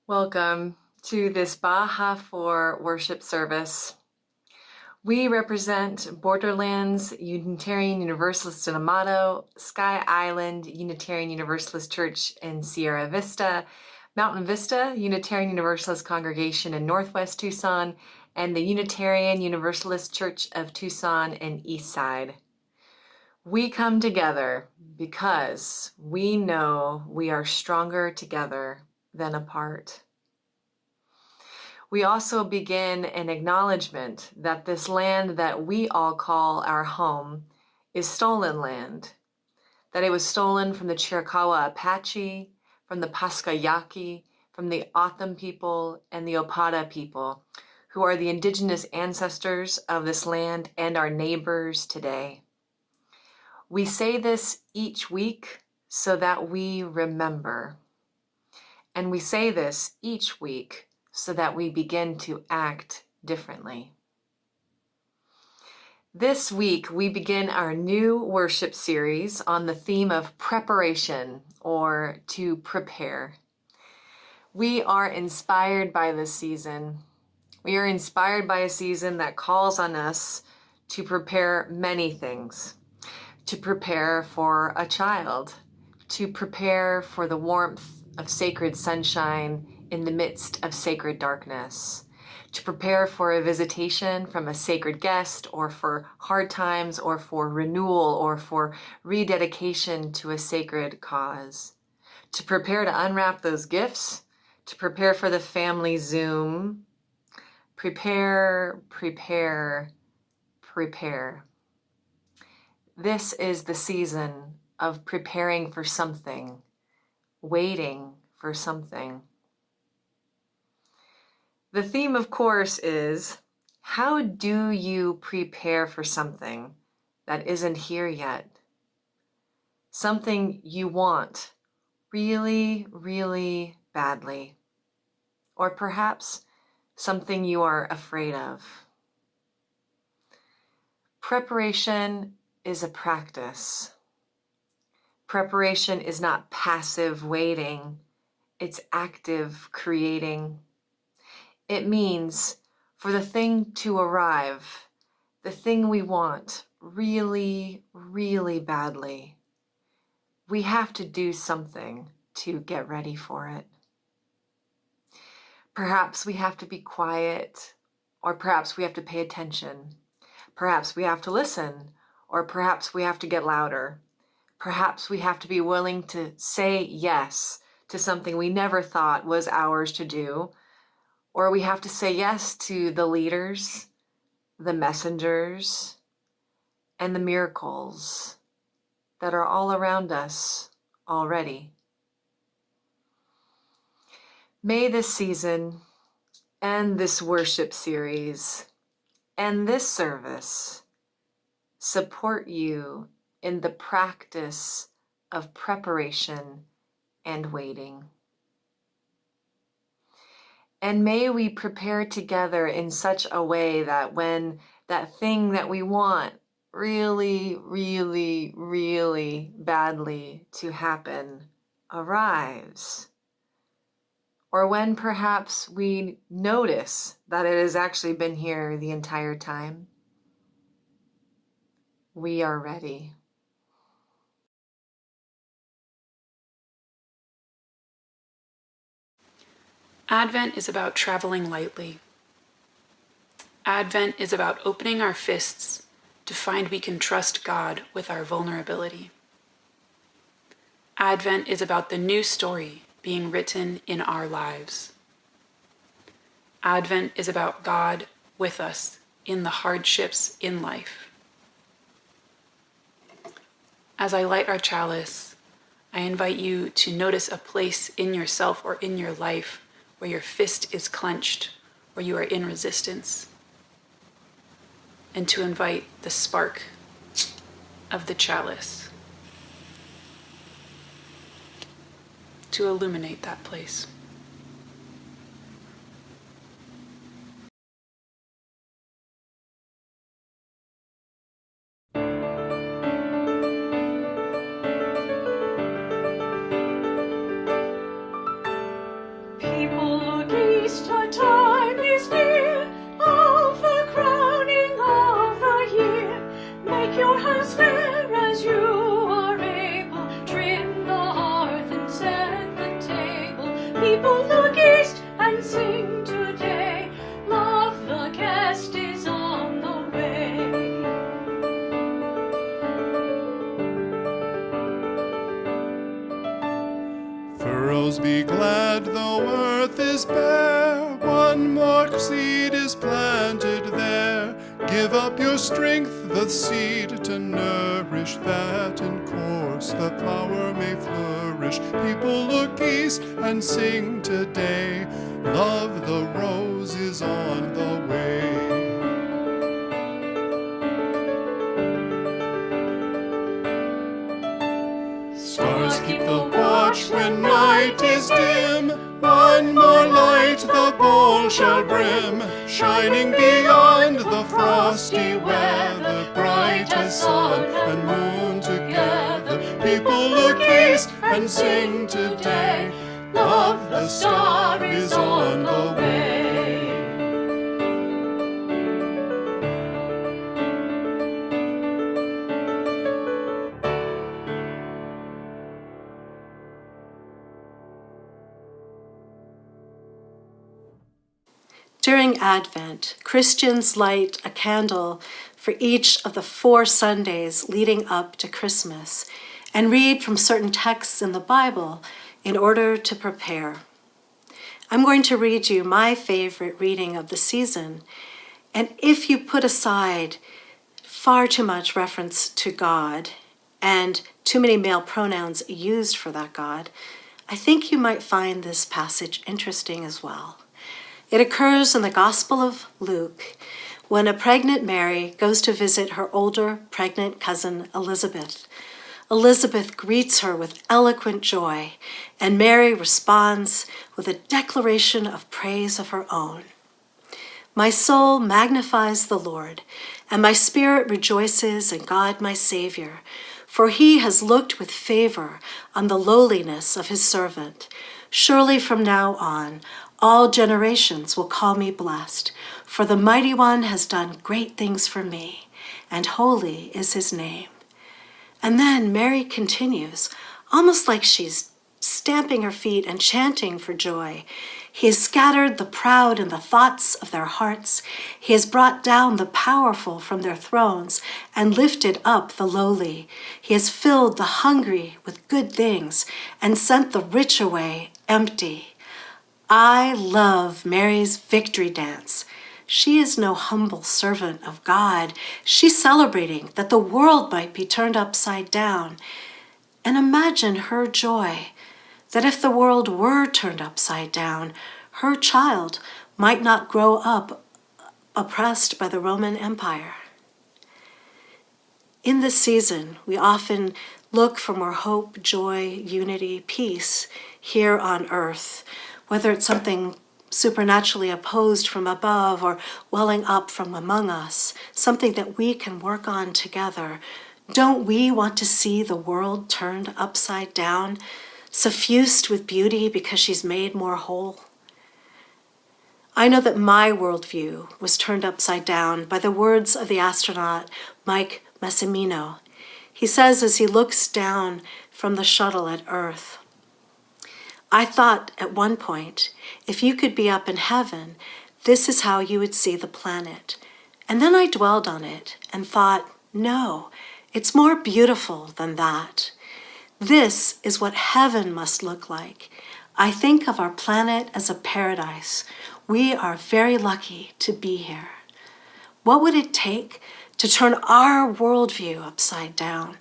Welcome to this Baja for worship service. We represent Borderlands Unitarian Universalist in Amado, Sky Island Unitarian Universalist Church in Sierra Vista, Mountain Vista Unitarian Universalist Congregation in Northwest Tucson, and the Unitarian Universalist Church of Tucson in Eastside. We come together because we know we are stronger together than apart. We also begin an acknowledgement that this land that we all call our home is stolen land, that it was stolen from the Chiricahua Apache, from the Pascayaki, from the O'odham people, and the Opata people, who are the indigenous ancestors of this land and our neighbors today. We say this each week so that we remember. And we say this each week so that we begin to act differently. This week, we begin our new worship series on the theme of preparation, or to prepare. We are inspired by this season. We are inspired by a season that calls on us to prepare many things. To prepare for a child, to prepare for the warmth of sacred sunshine in the midst of sacred darkness, to prepare for a visitation from a sacred guest, or for hard times, or for renewal, or for rededication to a sacred cause, to prepare to unwrap those gifts, to prepare for the family Zoom. Prepare, prepare, prepare. This is the season of preparing for something, waiting for something. The theme, of course, is how do you prepare for something that isn't here yet? Something you want really, really badly. Or perhaps something you are afraid of. Preparation is a practice. Preparation is not passive waiting, it's active creating. It means for the thing to arrive, the thing we want really, really badly, we have to do something to get ready for it. Perhaps we have to be quiet, or perhaps we have to pay attention. Perhaps we have to listen, or perhaps we have to get louder. Perhaps we have to be willing to say yes to something we never thought was ours to do, or we have to say yes to the leaders, the messengers, and the miracles that are all around us already. May this season and this worship series and this service support you in the practice of preparation and waiting. And may we prepare together in such a way that when that thing that we want really, really, really badly to happen arrives, or when perhaps we notice that it has actually been here the entire time, we are ready. Advent is about traveling lightly. Advent is about opening our fists to find we can trust God with our vulnerability. Advent is about the new story being written in our lives. Advent is about God with us in the hardships in life. As I light our chalice, I invite you to notice a place in yourself or in your life where your fist is clenched, or you are in resistance, and to invite the spark of the chalice to illuminate that place. People Sparrows, be glad though earth is bare. One more seed is planted there. Give up your strength, the seed to nourish, that in course the flower may flourish. People look east and sing today. Love, the rose is on the way. Stars keep the watch when night is dim. One more light the bowl shall brim, shining beyond the frosty weather, bright as sun and moon together. People look east and sing today. Love, the star is on the way. During Advent, Christians light a candle for each of the 4 Sundays leading up to Christmas and read from certain texts in the Bible in order to prepare. I'm going to read you my favorite reading of the season, and if you put aside far too much reference to God and too many male pronouns used for that God, I think you might find this passage interesting as well. It occurs in the Gospel of Luke when a pregnant Mary goes to visit her older pregnant cousin Elizabeth. Elizabeth greets her with eloquent joy, and Mary responds with a declaration of praise of her own. My soul magnifies the Lord, and my spirit rejoices in God my Savior, for he has looked with favor on the lowliness of his servant. Surely from now on, all generations will call me blessed, for the Mighty One has done great things for me, and holy is his name. And then Mary continues, almost like she's stamping her feet and chanting for joy. He has scattered the proud in the thoughts of their hearts. He has brought down the powerful from their thrones and lifted up the lowly. He has filled the hungry with good things and sent the rich away empty. I love Mary's victory dance. She is no humble servant of God. She's celebrating that the world might be turned upside down. And imagine her joy that if the world were turned upside down, her child might not grow up oppressed by the Roman Empire. In this season, we often look for more hope, joy, unity, peace here on earth, whether it's something supernaturally opposed from above or welling up from among us, something that we can work on together. Don't we want to see the world turned upside down, suffused with beauty because she's made more whole? I know that my worldview was turned upside down by the words of the astronaut Mike Massimino. He says as he looks down from the shuttle at Earth, I thought at one point, if you could be up in heaven, this is how you would see the planet. And then I dwelled on it and thought, no, it's more beautiful than that. This is what heaven must look like. I think of our planet as a paradise. We are very lucky to be here. What would it take to turn our worldview upside down?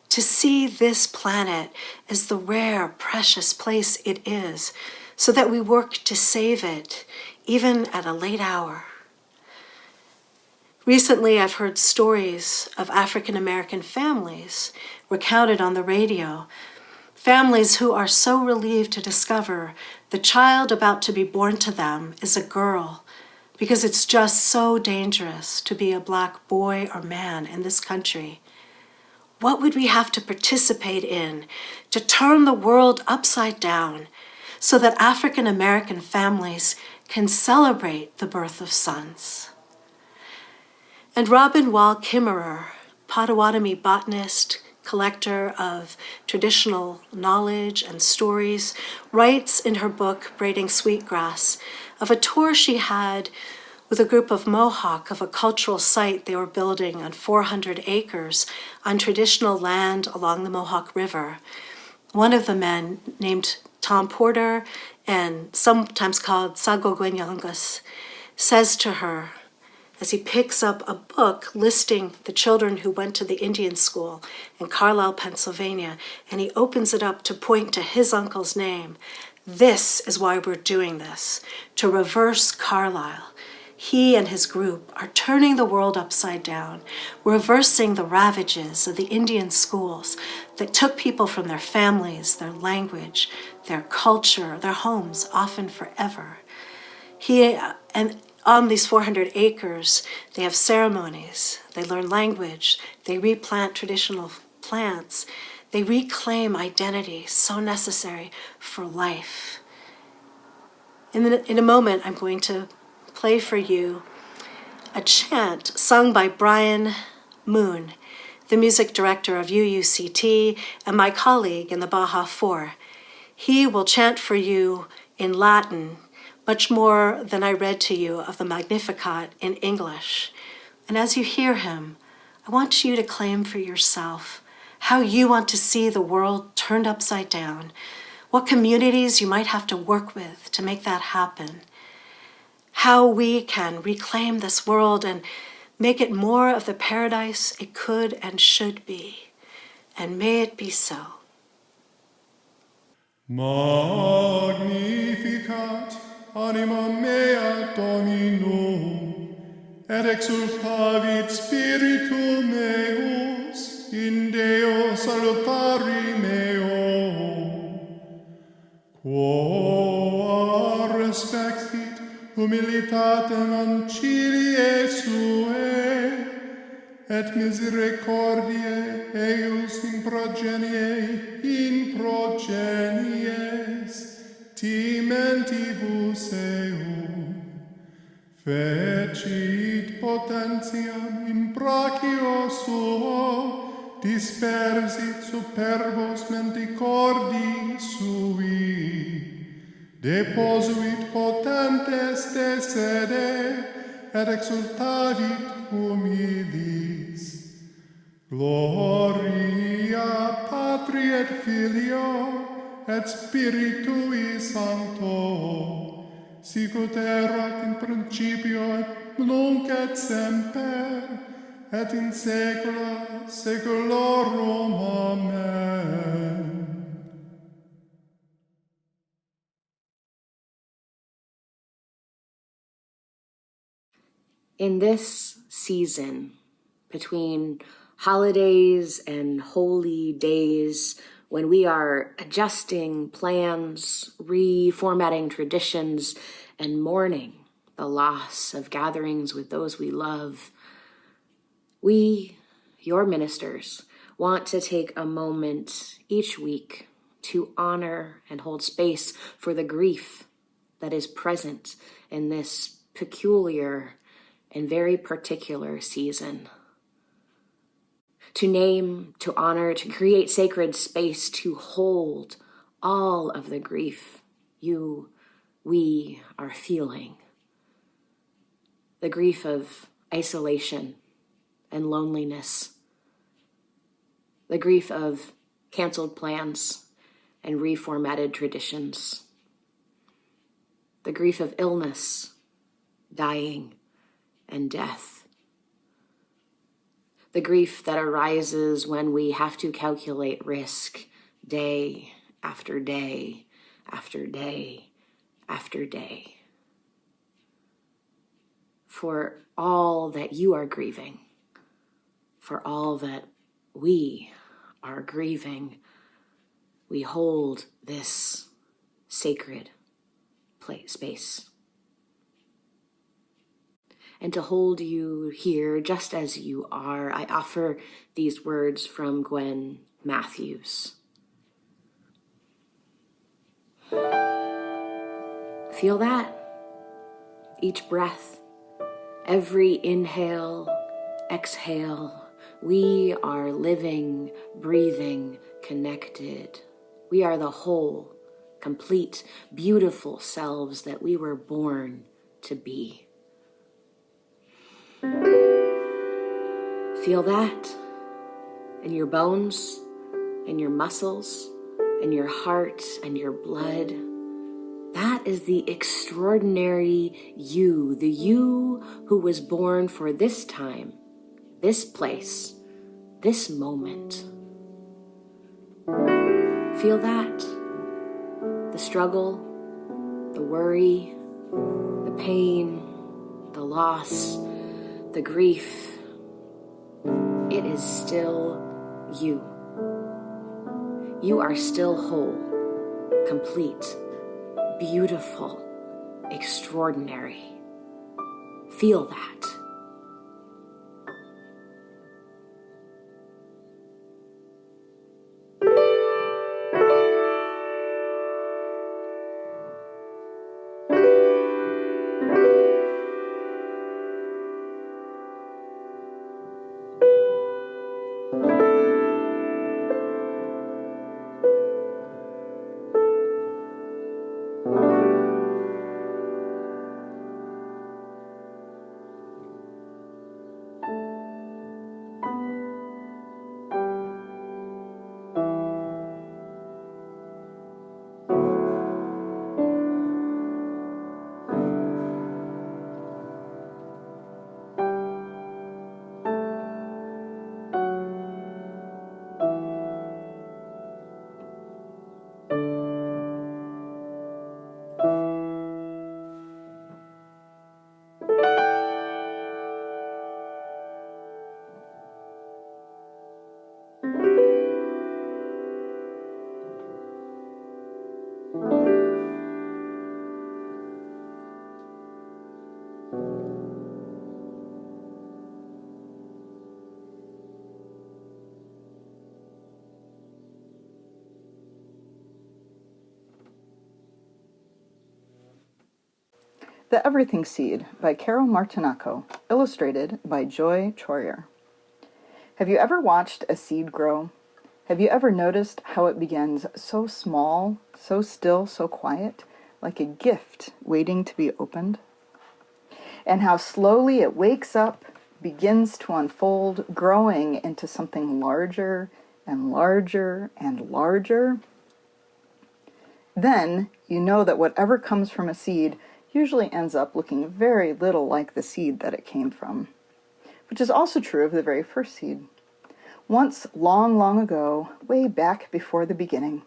To see this planet as the rare, precious place it is, so that we work to save it, even at a late hour. Recently, I've heard stories of African American families recounted on the radio, families who are so relieved to discover the child about to be born to them is a girl, because it's just so dangerous to be a Black boy or man in this country. What would we have to participate in to turn the world upside down so that African American families can celebrate the birth of sons? And Robin Wall Kimmerer, Potawatomi botanist, collector of traditional knowledge and stories, writes in her book, Braiding Sweetgrass, of a tour she had with a group of Mohawk of a cultural site they were building on 400 acres on traditional land along the Mohawk River. One of the men, named Tom Porter, and sometimes called Sagogwenyangus, says to her, as he picks up a book listing the children who went to the Indian school in Carlisle, Pennsylvania, and he opens it up to point to his uncle's name. This is why we're doing this, to reverse Carlisle. He and his group are turning the world upside down, reversing the ravages of the Indian schools that took people from their families, their language, their culture, their homes, often forever. And on these 400 acres, they have ceremonies, they learn language, they replant traditional plants, they reclaim identity, so necessary for life. In a moment, I'm going to play for you a chant sung by Brian Moon, the music director of UUCT and my colleague in the Baja 4. He will chant for you in Latin, much more than I read to you of the Magnificat in English. And as you hear him, I want you to claim for yourself how you want to see the world turned upside down, what communities you might have to work with to make that happen, how we can reclaim this world and make it more of the paradise it could and should be. And may it be so. Magnificat anima mea Domino, et exultavit spiritu meus in Deo salutari meo. Quo respexit humilitatem ancillae suae, et misericordiae eius in progenies timentibus eum. Fecit potentiam in brachio suo, dispersit superbos menticordii sui. Deposuit potentes de sede, et exultavit humilis. Gloria Patri et Filio, et Spiritui Sancto, sicut erat in principio et nunc et semper, et in saecula saeculorum. Amen. In this season, between holidays and holy days, when we are adjusting plans, reformatting traditions, and mourning the loss of gatherings with those we love, we, your ministers, want to take a moment each week to honor and hold space for the grief that is present in this peculiar and very particular season. To name, to honor, to create sacred space, to hold all of the grief we are feeling. The grief of isolation and loneliness. The grief of canceled plans and reformatted traditions. The grief of illness, dying, and death. The grief that arises when we have to calculate risk day after day after day after day. For all that you are grieving, for all that we are grieving, we hold this sacred space. And to hold you here just as you are, I offer these words from Gwen Matthews. Feel that? Each breath, every inhale, exhale, we are living, breathing, connected. We are the whole, complete, beautiful selves that we were born to be. Feel that in your bones, in your muscles, and your heart and your blood. That is the extraordinary you, the you who was born for this time, this place, this moment. Feel that? The struggle, the worry, the pain, the loss, the grief. It is still you. You are still whole, complete, beautiful, extraordinary. Feel that. The Everything Seed by Carol Martinaco, illustrated by Joy Troyer. Have you ever watched a seed grow? Have you ever noticed how it begins so small, so still, so quiet, like a gift waiting to be opened? And how slowly it wakes up, begins to unfold, growing into something larger and larger and larger? Then you know that whatever comes from a seed usually ends up looking very little like the seed that it came from, which is also true of the very first seed. Once, long, long ago, way back before the beginning.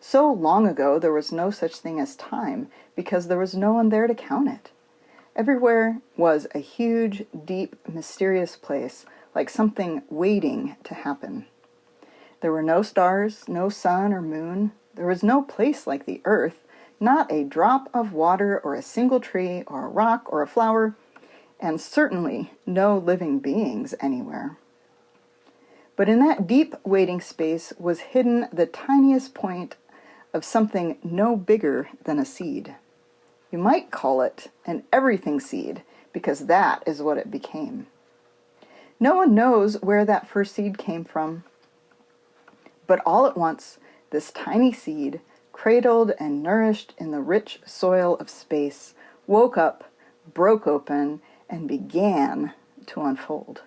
So long ago there was no such thing as time, because there was no one there to count it. Everywhere was a huge, deep, mysterious place, like something waiting to happen. There were no stars, no sun or moon. There was no place like the earth, not a drop of water or a single tree or a rock or a flower, and certainly no living beings anywhere. But in that deep waiting space was hidden the tiniest point of something no bigger than a seed. You might call it an everything seed, because that is what it became. No one knows where that first seed came from, but all at once, this tiny seed, cradled and nourished in the rich soil of space, woke up, broke open, and began to unfold.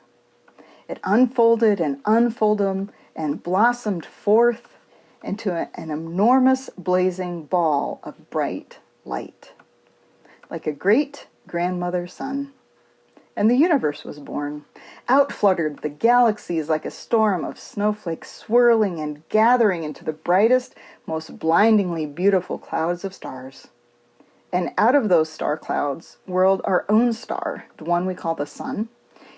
It unfolded and unfolded and blossomed forth into an enormous blazing ball of bright light, like a great grandmother sun. And the universe was born. Out fluttered the galaxies like a storm of snowflakes, swirling and gathering into the brightest, most blindingly beautiful clouds of stars. And out of those star clouds whirled our own star, the one we call the sun,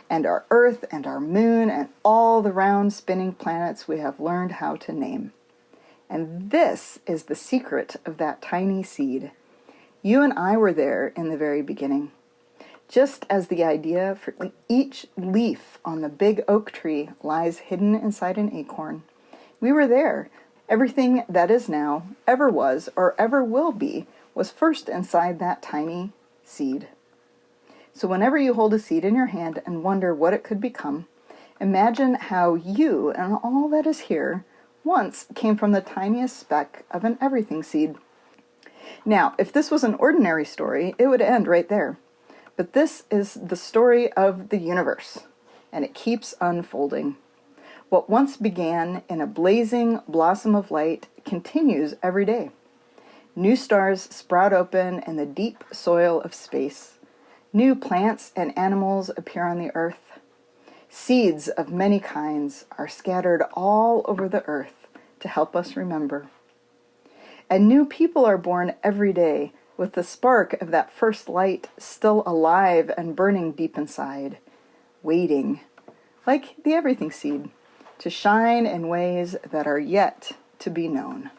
and our earth and our moon and all the round spinning planets we have learned how to name. And this is the secret of that tiny seed. You and I were there in the very beginning. Just as the idea for each leaf on the big oak tree lies hidden inside an acorn, we were there. Everything that is now, ever was, or ever will be, was first inside that tiny seed. So whenever you hold a seed in your hand and wonder what it could become, imagine how you and all that is here once came from the tiniest speck of an everything seed. Now, if this was an ordinary story, it would end right there. But this is the story of the universe, and it keeps unfolding. What once began in a blazing blossom of light continues every day. New stars sprout open in the deep soil of space. New plants and animals appear on the earth. Seeds of many kinds are scattered all over the earth to help us remember. And new people are born every day with the spark of that first light still alive and burning deep inside, waiting, like the everything seed, to shine in ways that are yet to be known.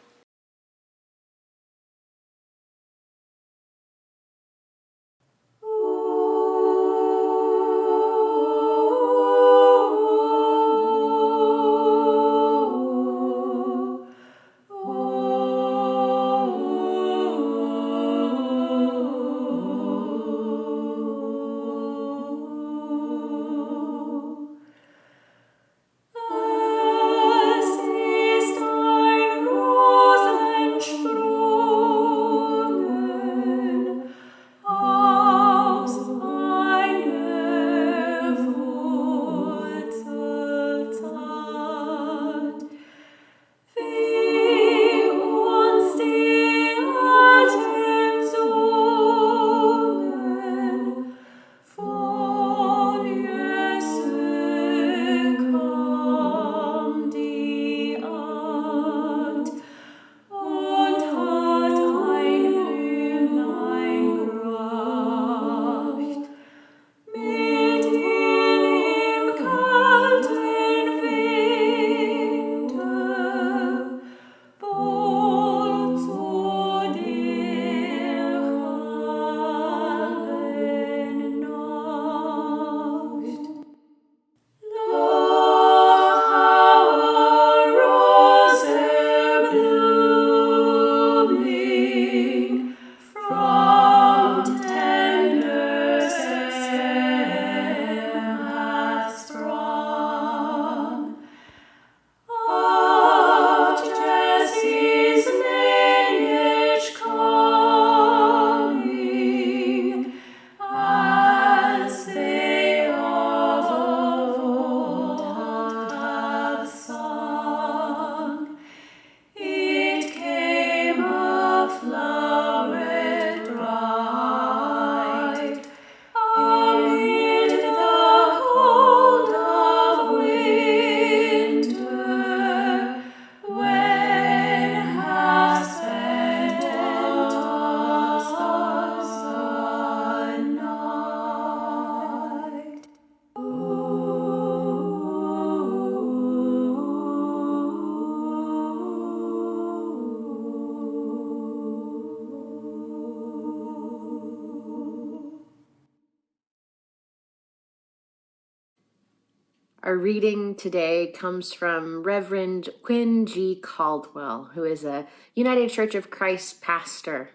Our reading today comes from Reverend Quinn G. Caldwell, who is a United Church of Christ pastor.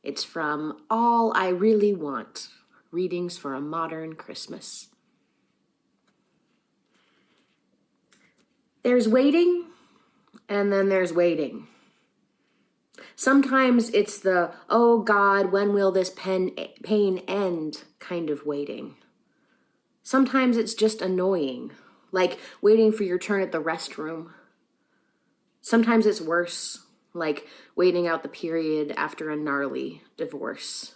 It's from All I Really Want, Readings for a Modern Christmas. There's waiting, and then there's waiting. Sometimes it's the, oh God, when will this pain end kind of waiting. Sometimes it's just annoying, like waiting for your turn at the restroom. Sometimes it's worse, like waiting out the period after a gnarly divorce.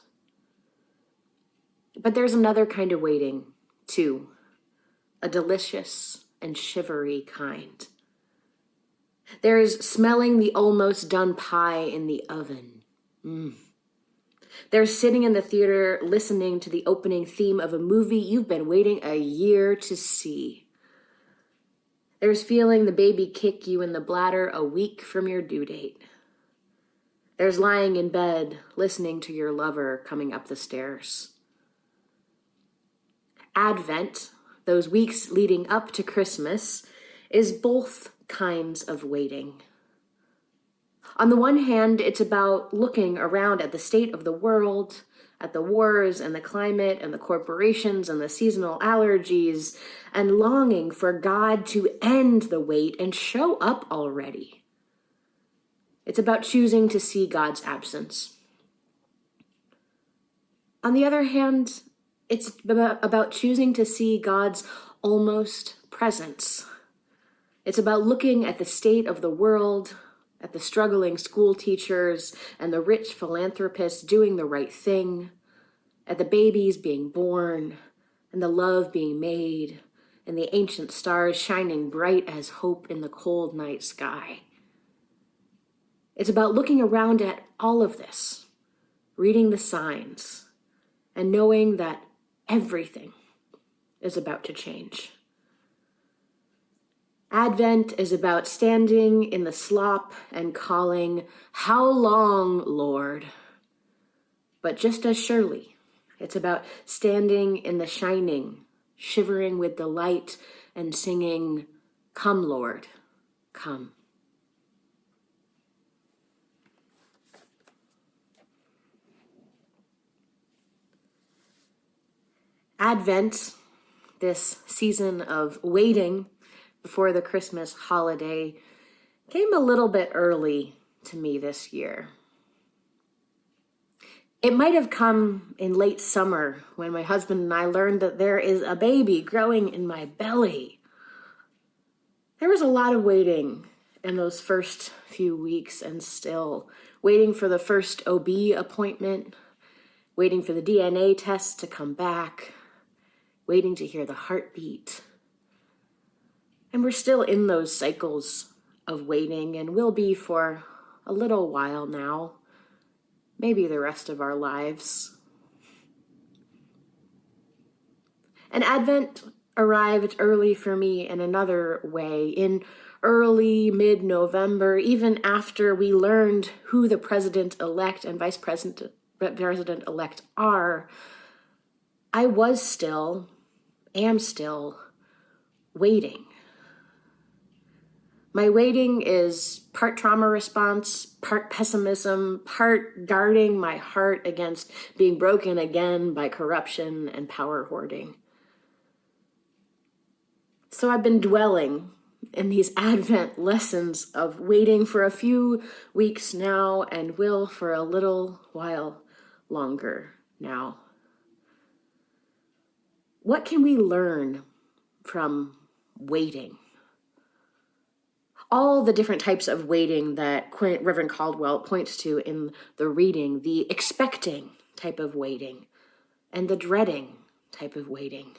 But there's another kind of waiting, too, a delicious and shivery kind. There's smelling the almost done pie in the oven. There's sitting in the theater listening to the opening theme of a movie you've been waiting a year to see. There's feeling the baby kick you in the bladder a week from your due date. There's lying in bed listening to your lover coming up the stairs. Advent, those weeks leading up to Christmas, is both kinds of waiting. On the one hand, it's about looking around at the state of the world, at the wars and the climate and the corporations and the seasonal allergies, and longing for God to end the wait and show up already. It's about choosing to see God's absence. On the other hand, it's about choosing to see God's almost presence. It's about looking at the state of the world at the struggling school teachers and the rich philanthropists doing the right thing, at the babies being born and the love being made and the ancient stars shining bright as hope in the cold night sky. It's about looking around at all of this, reading the signs, and knowing that everything is about to change. Advent is about standing in the slop and calling, "How long, Lord?" But just as surely, it's about standing in the shining, shivering with delight, and singing, "Come, Lord, come." Advent, this season of waiting before the Christmas holiday, came a little bit early to me this year. It might have come in late summer when my husband and I learned that there is a baby growing in my belly. There was a lot of waiting in those first few weeks, and still waiting for the first OB appointment, waiting for the DNA test to come back, waiting to hear the heartbeat. And we're still in those cycles of waiting, and will be for a little while now, maybe the rest of our lives. And Advent arrived early for me in another way, in early mid-November, even after we learned who the president-elect and vice president-elect are. I am still waiting. My waiting is part trauma response, part pessimism, part guarding my heart against being broken again by corruption and power hoarding. So I've been dwelling in these Advent lessons of waiting for a few weeks now, and will for a little while longer now. What can we learn from waiting? All the different types of waiting that Reverend Caldwell points to in the reading, the expecting type of waiting, and the dreading type of waiting,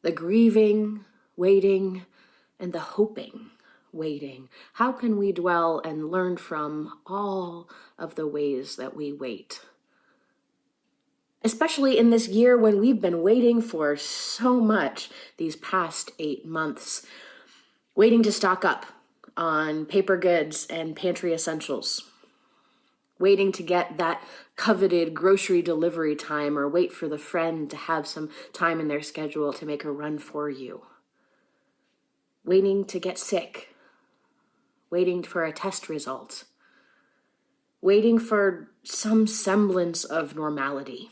the grieving waiting, and the hoping waiting. How can we dwell and learn from all of the ways that we wait? Especially in this year when we've been waiting for so much these past 8 months. Waiting to stock up on paper goods and pantry essentials. Waiting to get that coveted grocery delivery time, or wait for the friend to have some time in their schedule to make a run for you. Waiting to get sick. Waiting for a test result. Waiting for some semblance of normality.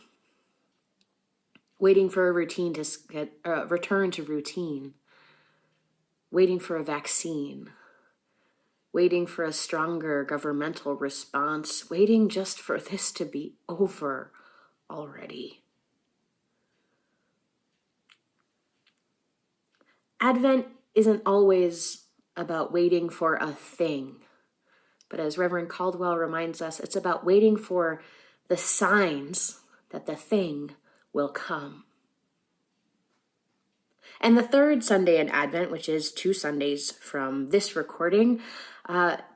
Waiting for a routine to return to routine. Waiting for a vaccine, waiting for a stronger governmental response, waiting just for this to be over already. Advent isn't always about waiting for a thing, but as Reverend Caldwell reminds us, it's about waiting for the signs that the thing will come. And the third Sunday in Advent, which is 2 Sundays from this recording,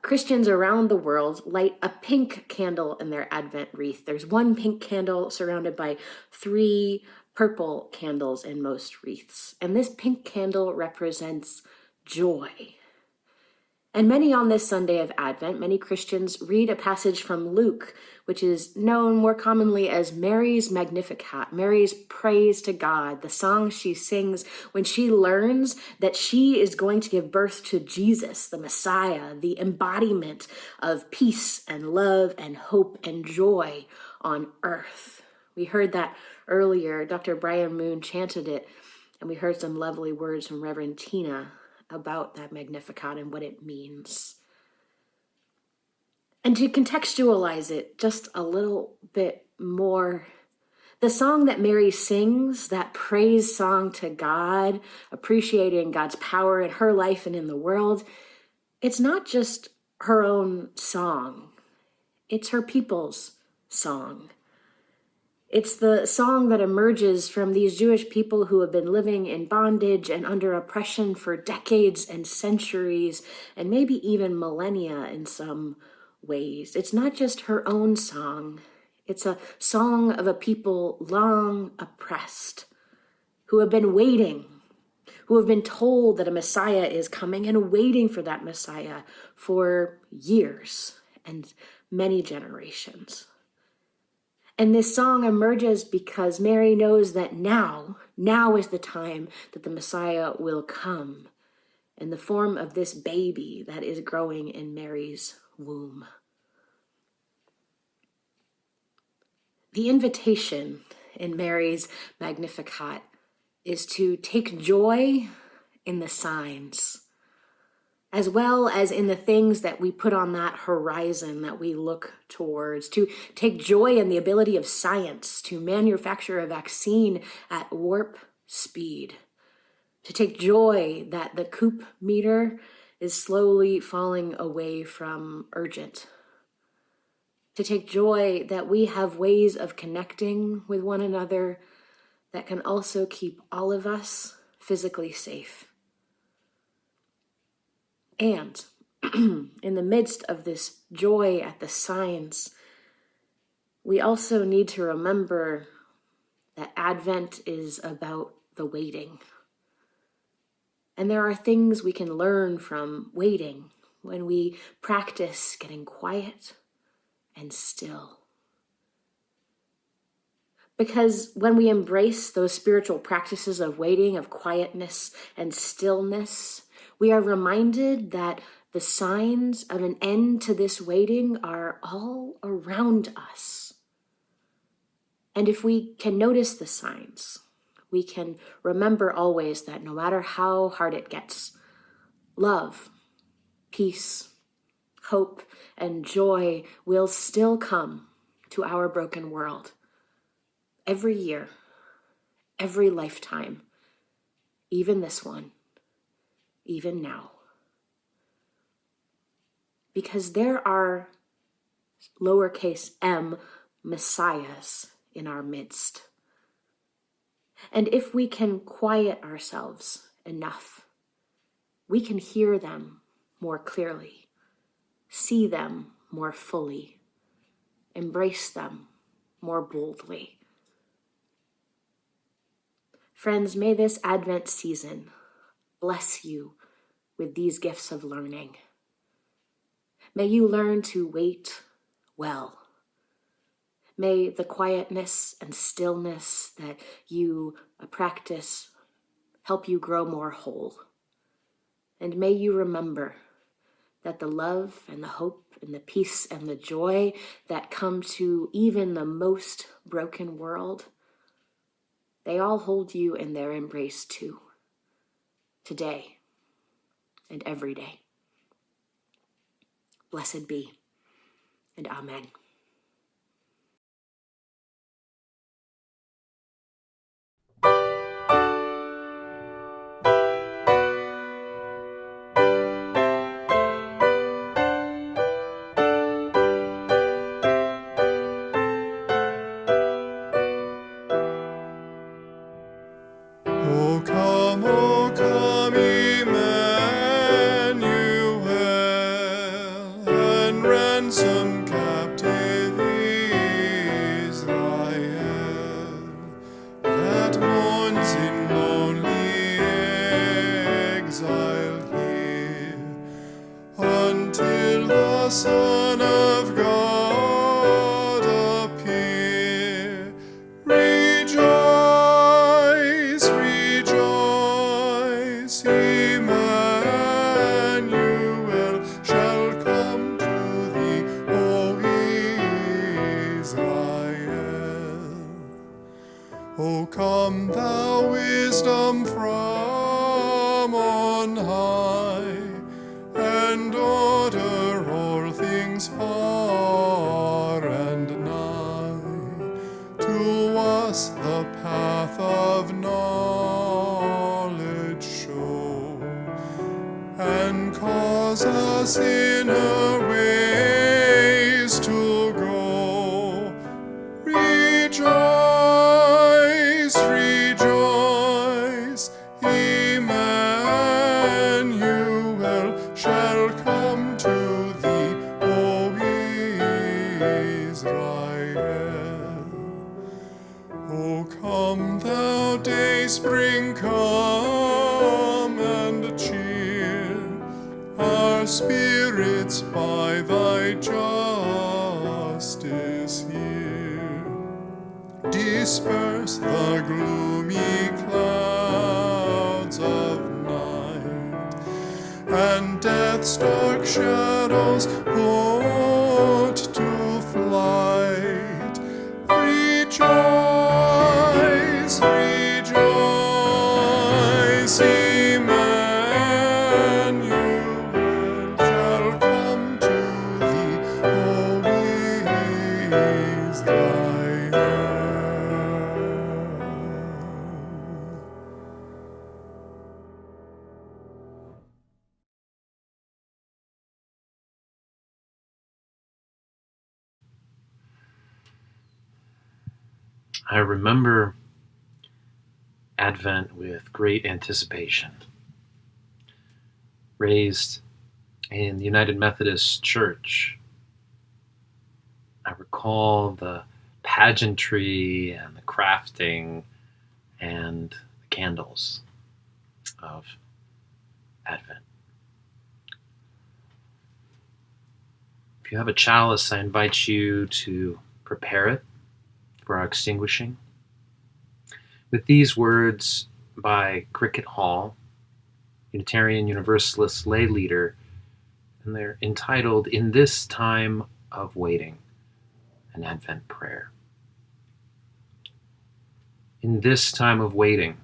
Christians around the world light a pink candle in their Advent wreath. There's 1 pink candle surrounded by 3 purple candles in most wreaths. And this pink candle represents joy. And many on this Sunday of Advent, many Christians read a passage from Luke, which is known more commonly as Mary's Magnificat, Mary's praise to God, the song she sings when she learns that she is going to give birth to Jesus, the Messiah, the embodiment of peace and love and hope and joy on earth. We heard that earlier. Dr. Brian Moon chanted it, and we heard some lovely words from Reverend Tina about that Magnificat and what it means. And to contextualize it just a little bit more, the song that Mary sings, that praise song to God, appreciating God's power in her life and in the world, it's not just her own song. It's her people's song. It's the song that emerges from these Jewish people who have been living in bondage and under oppression for decades and centuries, and maybe even millennia in some ways. It's not just her own song. It's a song of a people long oppressed, who have been waiting, who have been told that a Messiah is coming and waiting for that Messiah for years and many generations. And this song emerges because Mary knows that now is the time that the Messiah will come in the form of this baby that is growing in Mary's womb. The invitation in Mary's Magnificat is to take joy in the signs, as well as in the things that we put on that horizon that we look towards, to take joy in the ability of science to manufacture a vaccine at warp speed, to take joy that the COOP meter is slowly falling away from urgent, to take joy that we have ways of connecting with one another that can also keep all of us physically safe. And in the midst of this joy at the signs, we also need to remember that Advent is about the waiting. And there are things we can learn from waiting when we practice getting quiet and still. Because when we embrace those spiritual practices of waiting, of quietness and stillness, we are reminded that the signs of an end to this waiting are all around us. And if we can notice the signs, we can remember always that no matter how hard it gets, love, peace, hope, and joy will still come to our broken world. Every year, every lifetime, even this one, even now. Because there are lowercase m messiahs in our midst. And if we can quiet ourselves enough, we can hear them more clearly, see them more fully, embrace them more boldly. Friends, may this Advent season bless you with these gifts of learning. May you learn to wait well. May the quietness and stillness that you practice help you grow more whole. And may you remember that the love and the hope and the peace and the joy that come to even the most broken world, they all hold you in their embrace too, today and every day. Blessed be, and amen. O come, Emmanuel, and ransom captive Israel, that mourns in lonely exile here, until the Son of God appear. Rejoice, rejoice, Emmanuel shall come to thee, O Israel. O come, thou wisdom from on high, and order all things far and nigh. To us the path of knowledge show, and cause us in her spring come and cheer our spirits by thy justice here. Disperse the gloomy clouds of night, and death's dark shadows put to flight. Rejoice, rejoice, Emmanuel shall come to thee, oh, ease thy hand. I remember Advent with great anticipation. Raised in the United Methodist Church, I recall the pageantry and the crafting and the candles of Advent. If you have a chalice, I invite you to prepare it for our extinguishing with these words by Cricket Hall, Unitarian Universalist lay leader, and they're entitled "In This Time of Waiting," an Advent prayer. In this time of waiting,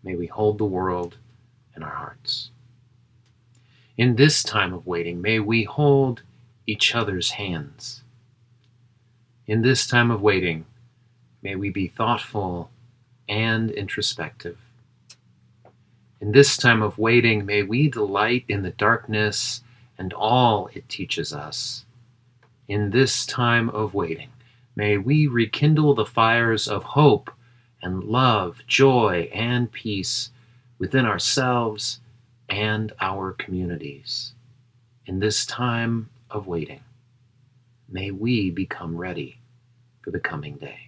may we hold the world in our hearts. In this time of waiting, may we hold each other's hands. In this time of waiting, may we be thoughtful and introspective. In this time of waiting, may we delight in the darkness and all it teaches us. In this time of waiting, may we rekindle the fires of hope and love, joy, and peace within ourselves and our communities. In this time of waiting, may we become ready for the coming day.